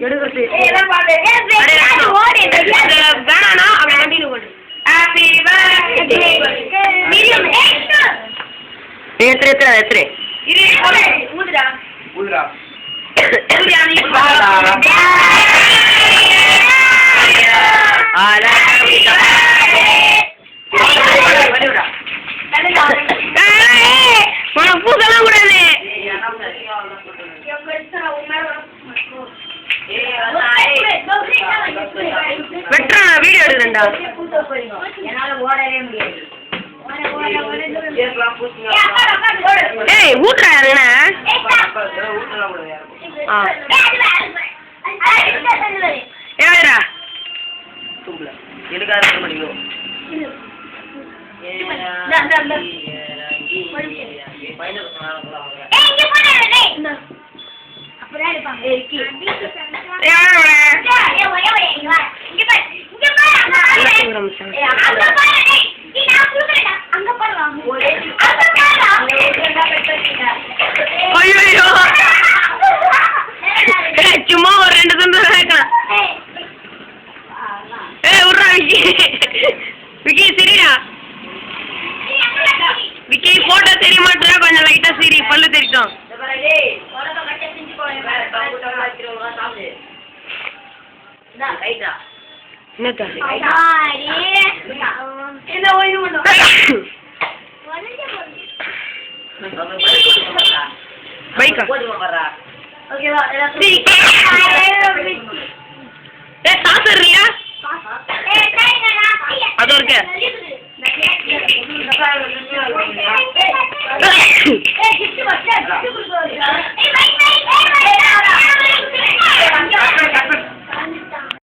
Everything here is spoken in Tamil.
எடுக்கிறது வேணானா அவன் வண்டியில் போடு. எத்திரி ஊதுடா பூசலாம் கூடாது. வெட்டுறா வீடியோ எடுக்கிறேன்டா. ஏய் ஊத்துறா யாருங்கண்ணா ஏடா சும்மா ஒரு 2 துண்டு வைக்கலாம். விட்றா விக்கி விக்கி சரிடா விக்கி போட்டோ தெரிய மாட்டேன். கொஞ்சம் லைட்டா சரி பல்லு தெரிக்கும். பைக்கா சாப்பிடுறியா அது இருக்கு.